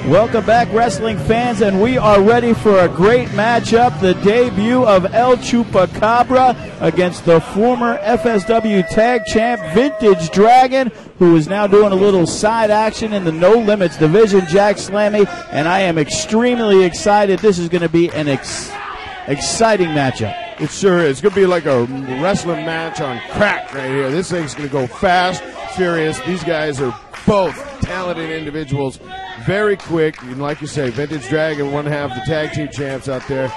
Welcome back, wrestling fans, and we are ready for a great matchup. The debut of El Chupacabra against the former FSW Tag Champ Vintage Dragon, who is now doing a little side action in the No Limits division, Jack Slammy, and I am extremely excited. This is going to be an exciting matchup. It sure is. It's going to be like a wrestling match on crack right here. This thing's going to go fast, furious. These guys are both talented individuals, very quick. And like you say, Vintage Dragon, one half the tag team champs out there.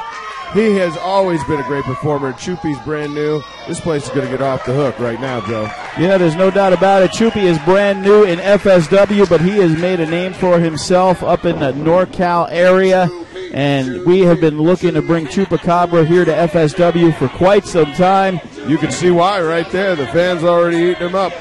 He has always been a great performer. Chupi's brand new. This place is going to get off the hook right now, Joe. Yeah, there's no doubt about it. Chupi is brand new in FSW, but he has made a name for himself up in the NorCal area. And we have been looking to bring Chupacabra here to FSW for quite some time. You can see why right there. The fans already eating him up.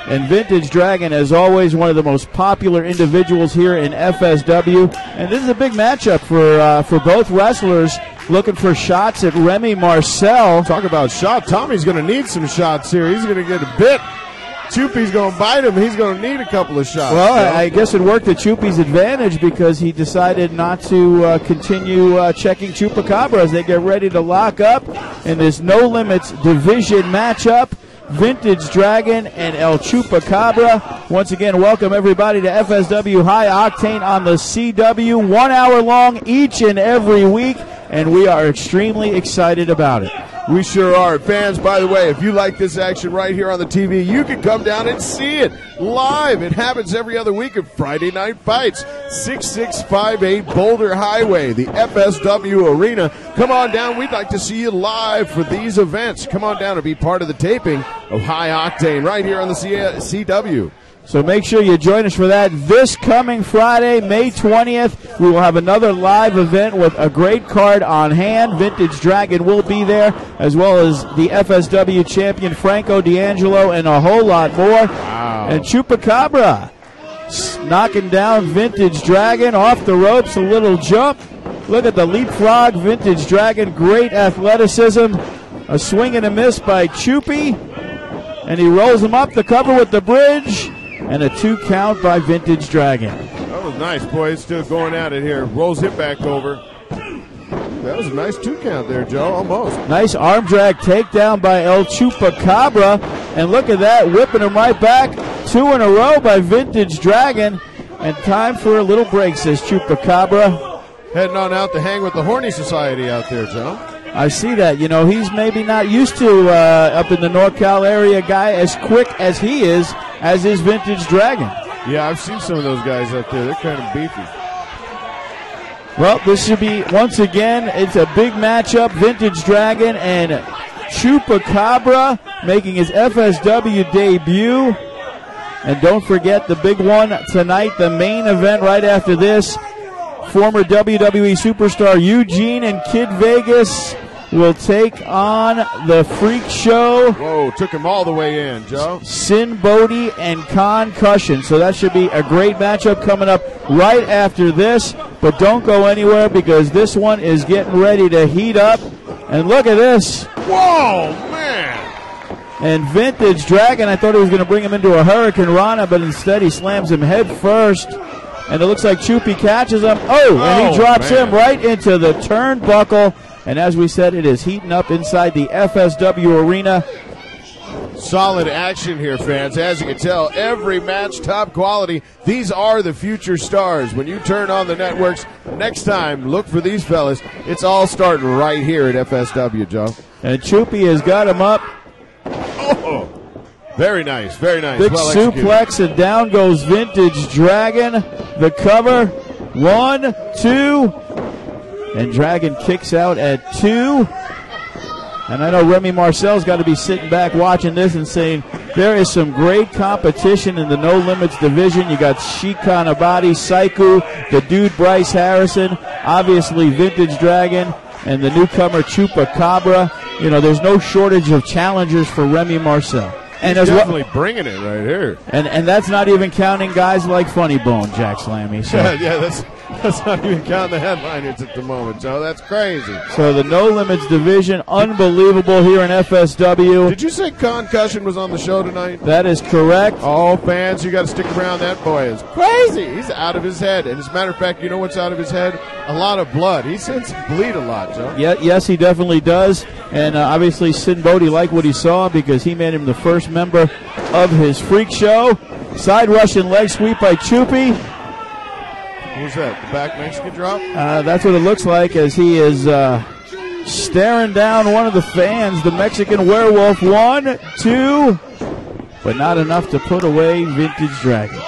And Vintage Dragon, as always, one of the most popular individuals here in FSW. And this is a big matchup for both wrestlers, looking for shots at Remy Marcel. Talk about shot. Tommy's going to need some shots here. He's going to get a bit. Chupi's going to bite him. He's going to need a couple of shots. Well, I guess it worked to Chupi's advantage because he decided not to continue checking Chupacabra as they get ready to lock up in this No Limits division matchup. Vintage Dragon and El Chupacabra. Once again, welcome everybody to FSW High Octane on the CW. 1 hour long each and every week, and we are extremely excited about it. We sure are. Fans, by the way, if you like this action right here on the TV, you can come down and see it live. It happens every other week at Friday Night Fights, 6658 Boulder Highway, the FSW Arena. Come on down. We'd like to see you live for these events. Come on down and be part of the taping of High Octane right here on the CW. So make sure you join us for that this coming Friday, May 20th. We will have another live event with a great card on hand. Vintage Dragon will be there, as well as the FSW champion Franco D'Angelo and a whole lot more. Wow. And Chupacabra knocking down Vintage Dragon off the ropes, a little jump. Look at the leapfrog, Vintage Dragon, great athleticism. A swing and a miss by Chupi, and he rolls him up the cover with the bridge. And a 2 count by Vintage Dragon. That was nice, boys. Still going at it here. Rolls it back over. That was a nice 2 count there, Joe. Almost. Nice arm drag takedown by El Chupacabra. And look at that, whipping him right back. 2 in a row by Vintage Dragon. And time for a little break, says Chupacabra. Heading on out to hang with the Horny Society out there, Joe. I see that. You know, he's maybe not used to, up in the NorCal area, guy as quick as he is, as is Vintage Dragon. Yeah, I've seen some of those guys up there. They're kind of beefy. Well, this should be, once again, it's a big matchup. Vintage Dragon and Chupacabra making his FSW debut. And don't forget the big one tonight, the main event right after this. Former WWE superstar Eugene and Kid Vegas will take on the Freak Show. Whoa, took him all the way in, Joe. Sin Bodhi and Concussion. So that should be a great matchup coming up right after this. But don't go anywhere because this one is getting ready to heat up. And look at this. Whoa, man. And Vintage Dragon, I thought he was going to bring him into a Hurricane Rana, but instead he slams him head first. And it looks like Chupi catches him. And he drops him right into the turnbuckle. And as we said, it is heating up inside the FSW arena. Solid action here, fans. As you can tell, every match top quality. These are the future stars. When you turn on the networks, next time, look for these fellas. It's all starting right here at FSW, Joe. And Chupi has got him up. Oh, very nice, very nice. Big well suplex, and down goes Vintage Dragon. The cover, 1, 2, and Dragon kicks out at 2. And I know Remy Marcel's got to be sitting back watching this and saying, there is some great competition in the No Limits division. You got Sheik Kanabati, Saiku, the dude Bryce Harrison, obviously Vintage Dragon, and the newcomer Chupacabra. You know, there's no shortage of challengers for Remy Marcel. And he's definitely bringing it right here. And that's not even counting guys like Funny Bone, Jack Slammy. So. Yeah, that's not even counting the headliners at the moment, Joe. That's crazy. So the No Limits division, unbelievable here in FSW. Did you say Concussion was on the show tonight? That is correct. Oh, fans, you got to stick around. That boy is crazy. He's out of his head. And as a matter of fact, you know what's out of his head? A lot of blood. He seems to bleed a lot, Joe. Yeah, yes, he definitely does. And obviously, Sin Bodie liked what he saw because he made him the first member of his freak show. Side Russian leg sweep by Chupi. Who's that? The back Mexican drop? That's what it looks like as he is staring down one of the fans, the Mexican Werewolf. 1, 2, but not enough to put away Vintage Dragon.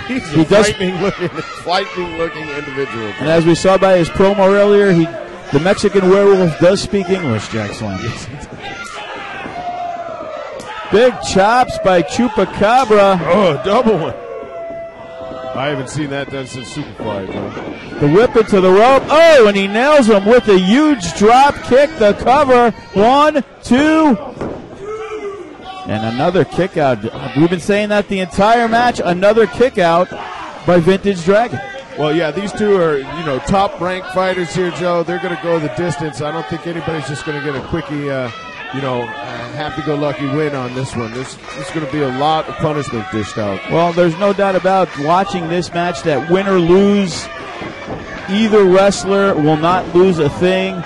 He's a frightening looking individual. And as we saw by his promo earlier, the Mexican Werewolf does speak English, Jack Slam. Big chops by Chupacabra. Oh, double one. I haven't seen that done since Superfly, Joe. The whip it to the rope. Oh, and he nails him with a huge drop kick. The cover. 1, 2. And another kick out. We've been saying that the entire match. Another kick out by Vintage Dragon. Well, yeah, these two are, top-ranked fighters here, Joe. They're going to go the distance. I don't think anybody's just going to get a quickie, happy-go-lucky win on this one. There's going to be a lot of punishment dished out. Well, there's no doubt about watching this match that win or lose, either wrestler will not lose a thing.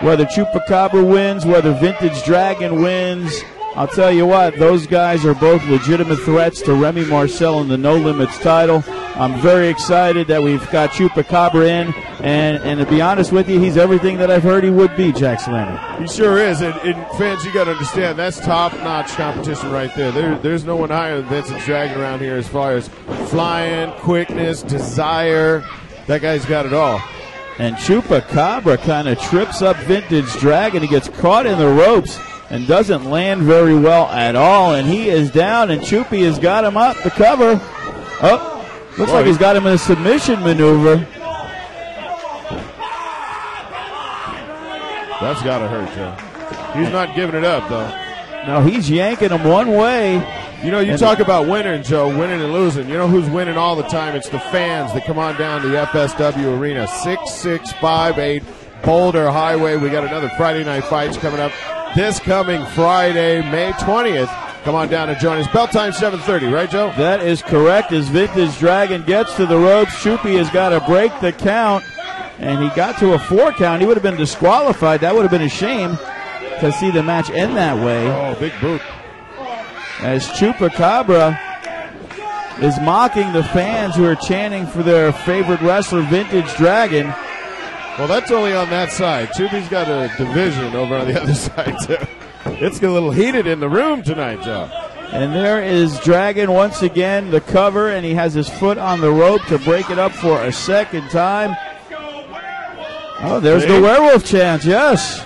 Whether Chupacabra wins, whether Vintage Dragon wins, I'll tell you what, those guys are both legitimate threats to Remy Marcel in the No Limits title. I'm very excited that we've got Chupacabra in, and to be honest with you, he's everything that I've heard he would be, Jack Slammy. He sure is, and fans, you got to understand, that's top-notch competition right there. There's no one higher than Vintage Dragon around here as far as flying, quickness, desire. That guy's got it all. And Chupacabra kind of trips up Vintage Dragon. He gets caught in the ropes and doesn't land very well at all, and he is down, and Chupi has got him up, the cover. Oh. Looks like he's got him in a submission maneuver. That's got to hurt, Joe. He's not giving it up, though. No, he's yanking him one way. You talk about winning, Joe, winning and losing. You know who's winning all the time? It's the fans that come on down to the FSW Arena. 6658 Boulder Highway. We got another Friday Night Fights coming up this coming Friday, May 20th. Come on down and join us. Bell time 7:30, right, Joe? That is correct. As Vintage Dragon gets to the ropes, Chupi has got to break the count, and he got to a 4 count. He would have been disqualified. That would have been a shame to see the match end that way. Oh, big boot. As Chupacabra is mocking the fans who are chanting for their favorite wrestler, Vintage Dragon. Well, that's only on that side. Chupi's got a division over on the other side, too. It's a little heated in the room tonight, Joe. And there is Dragon once again, the cover, and he has his foot on the rope to break it up for a second time. Oh, there's the werewolf chant, yes.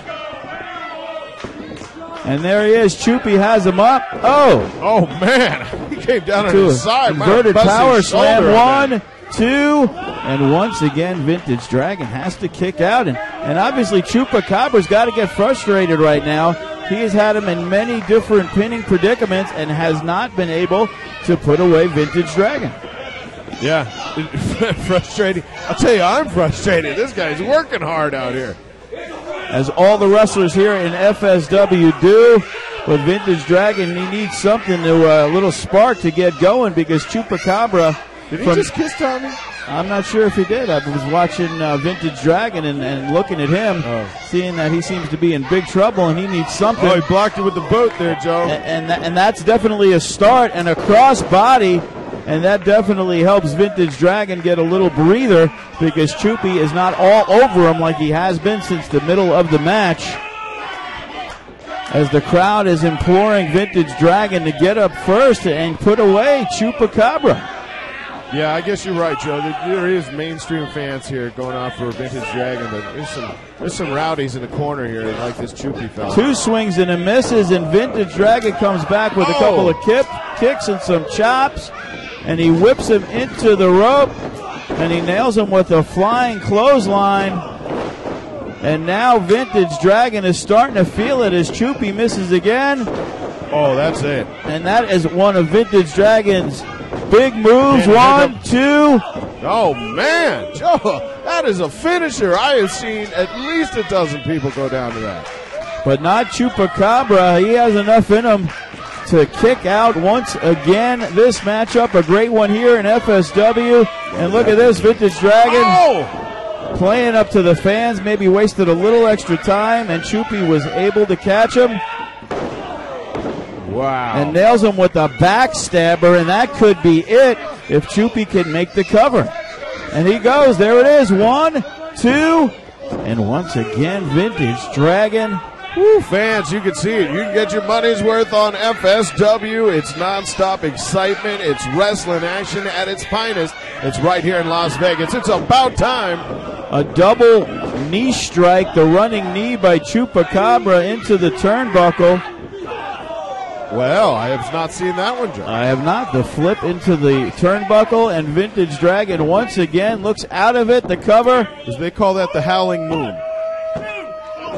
And there he is. Chupi has him up. Oh, man. He came down on his side. Inverted power slam. 1, 2. And once again, Vintage Dragon has to kick out. And obviously, Chupacabra's got to get frustrated right now. He has had him in many different pinning predicaments and has not been able to put away Vintage Dragon. Yeah, frustrating. I'll tell you, I'm frustrated. This guy's working hard out here. As all the wrestlers here in FSW do. But Vintage Dragon, he needs something to, a little spark to get going because Chupacabra. Did he just kiss Tommy? I'm not sure if he did. I was watching Vintage Dragon and looking at him, seeing that he seems to be in big trouble and he needs something. Oh, he blocked it with the boot there, Joe. And that's definitely a start and a cross body, and that definitely helps Vintage Dragon get a little breather because Chupi is not all over him like he has been since the middle of the match. As the crowd is imploring Vintage Dragon to get up first and put away Chupacabra. Yeah, I guess you're right, Joe. There is mainstream fans here going off for Vintage Dragon, but there's some rowdies in the corner here that like this Chupi fella. 2 swings and a misses, and Vintage Dragon comes back with a couple of kicks and some chops, and he whips him into the rope, and he nails him with a flying clothesline. And now Vintage Dragon is starting to feel it as Chupi misses again. Oh, that's it. And that is one of Vintage Dragon's big moves. 1, 2. Oh, man. Joe, that is a finisher. I have seen at least a dozen people go down to that. But not Chupacabra. He has enough in him to kick out once again. This matchup, a great one here in FSW. And look at this, Vintage Dragon playing up to the fans. Maybe wasted a little extra time, and Chupi was able to catch him. Wow. And nails him with a backstabber, and that could be it if Chupi can make the cover. And he goes. There it is. 1, 2. And once again, Vintage Dragon. Woo, fans, you can see it. You can get your money's worth on FSW. It's nonstop excitement. It's wrestling action at its finest. It's right here in Las Vegas. It's about time. A double knee strike, the running knee by Chupacabra into the turnbuckle. Well, I have not seen that one, Joe. I have not. The flip into the turnbuckle, and Vintage Dragon once again looks out of it. The cover. As they call that the Howling Moon.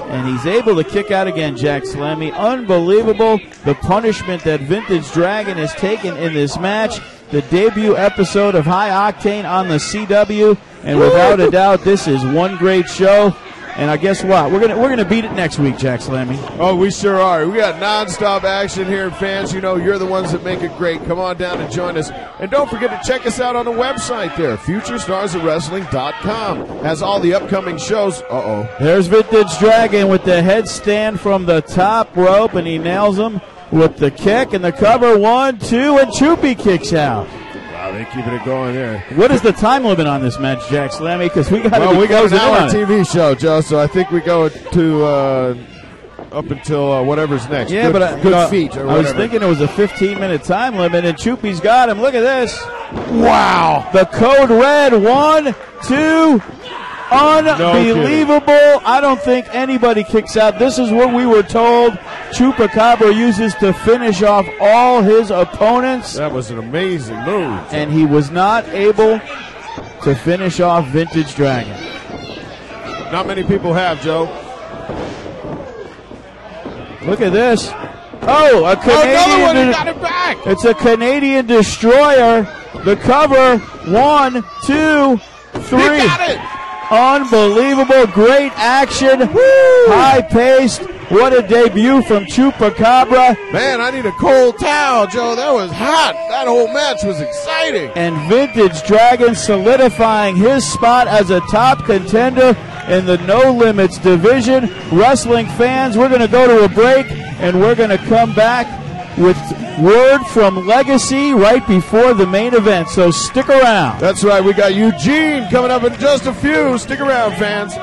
And he's able to kick out again, Jack Slammy. Unbelievable the punishment that Vintage Dragon has taken in this match. The debut episode of High Octane on the CW. And without a doubt, this is one great show. And I guess what? We're gonna beat it next week, Jack Slammy. Oh, we sure are. We got nonstop action here, fans. You know, you're the ones that make it great. Come on down and join us. And don't forget to check us out on the website there, FutureStarsOfWrestling.com. Has all the upcoming shows. There's Vintage Dragon with the headstand from the top rope, and he nails him with the kick and the cover. 1, 2, and Chupi kicks out. Wow, they're keeping it going there. What is the time limit on this match, Jack Slammy? Because we got an hour TV show, Joe. So I think we go to up until whatever's next. Yeah, good, but feet or I was thinking it was a 15-minute time limit, and Chupi's got him. Look at this! Wow, the code red. 1, 2. Unbelievable. No, I don't think anybody kicks out. This is what we were told Chupacabra uses to finish off all his opponents. That was an amazing move. And he was not able to finish off Vintage Dragon. Not many people have, Joe. Look at this. Oh, a Canadian. Another one, he got it back. It's a Canadian destroyer. The cover. 1, 2, 3. He got it. Unbelievable, great action, high-paced. What a debut from Chupacabra. Man, I need a cold towel, Joe. That was hot. That whole match was exciting. And Vintage Dragon solidifying his spot as a top contender in the No Limits division. Wrestling fans, we're going to go to a break, and we're going to come back with word from Legacy right before the main event, so stick around. That's right, we got Eugene coming up in just a few. Stick around, fans.